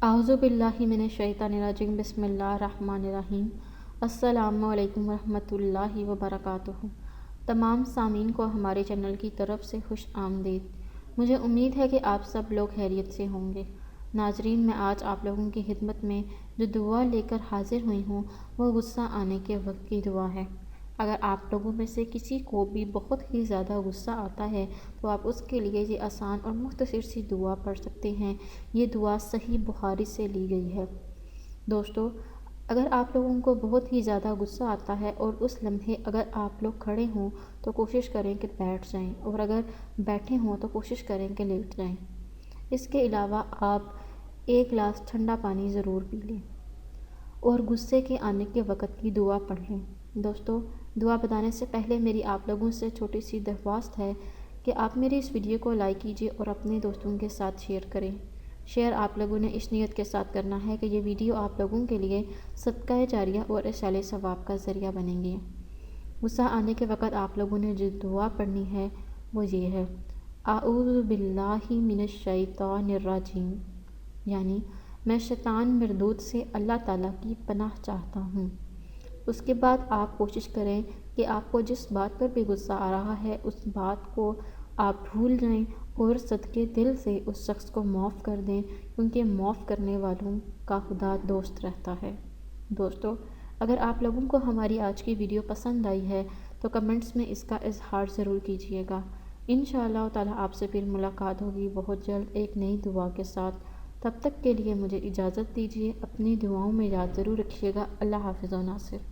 اعوذ باللہ من الشیطان الرجیم بسم اللہ الرحمن الرحیم۔ السلام علیکم ورحمۃ اللہ وبرکاتہ۔ تمام سامعین کو ہمارے چینل کی طرف سے خوش آمدید۔ مجھے امید ہے کہ آپ سب لوگ خیریت سے ہوں گے۔ ناظرین، میں آج آپ لوگوں کی خدمت میں جو دعا لے کر حاضر ہوئی ہوں وہ غصہ آنے کے وقت کی دعا ہے۔ اگر آپ لوگوں میں سے کسی کو بھی بہت ہی زیادہ غصہ آتا ہے تو آپ اس کے لیے یہ آسان اور مختصر سی دعا پڑھ سکتے ہیں۔ یہ دعا صحیح بخاری سے لی گئی ہے۔ دوستو، اگر آپ لوگوں کو بہت ہی زیادہ غصہ آتا ہے اور اس لمحے اگر آپ لوگ کھڑے ہوں تو کوشش کریں کہ بیٹھ جائیں، اور اگر بیٹھے ہوں تو کوشش کریں کہ لیٹ جائیں۔ اس کے علاوہ آپ ایک گلاس ٹھنڈا پانی ضرور پی لیں اور غصے کے آنے کے وقت کی دعا پڑھ لیں۔ دوستو، دعا بتانے سے پہلے میری آپ لوگوں سے چھوٹی سی درخواست ہے کہ آپ میری اس ویڈیو کو لائک کیجیے اور اپنے دوستوں کے ساتھ شیئر کریں۔ شیئر آپ لوگوں نے اس نیت کے ساتھ کرنا ہے کہ یہ ویڈیو آپ لوگوں کے لیے صدقہ جاریہ اور ارسال ثواب کا ذریعہ بنیں گے۔ غصہ آنے کے وقت آپ لوگوں نے جو دعا پڑھنی ہے وہ یہ ہے: اعوذ باللہ من الشیطان الرجیم، یعنی میں شیطان مردود سے اللہ تعالیٰ کی پناہ چاہتا ہوں۔ اس کے بعد آپ کوشش کریں کہ آپ کو جس بات پر بھی غصہ آ رہا ہے اس بات کو آپ بھول جائیں اور صدقے دل سے اس شخص کو معاف کر دیں، کیونکہ معاف کرنے والوں کا خدا دوست رہتا ہے۔ دوستو، اگر آپ لوگوں کو ہماری آج کی ویڈیو پسند آئی ہے تو کمنٹس میں اس کا اظہار ضرور کیجیے گا۔ انشاءاللہ تعالیٰ آپ سے پھر ملاقات ہوگی بہت جلد ایک نئی دعا کے ساتھ۔ تب تک کے لیے مجھے اجازت دیجیے۔ اپنی دعاؤں میں یاد ضرور رکھیے گا۔ اللہ حافظ و ناصر۔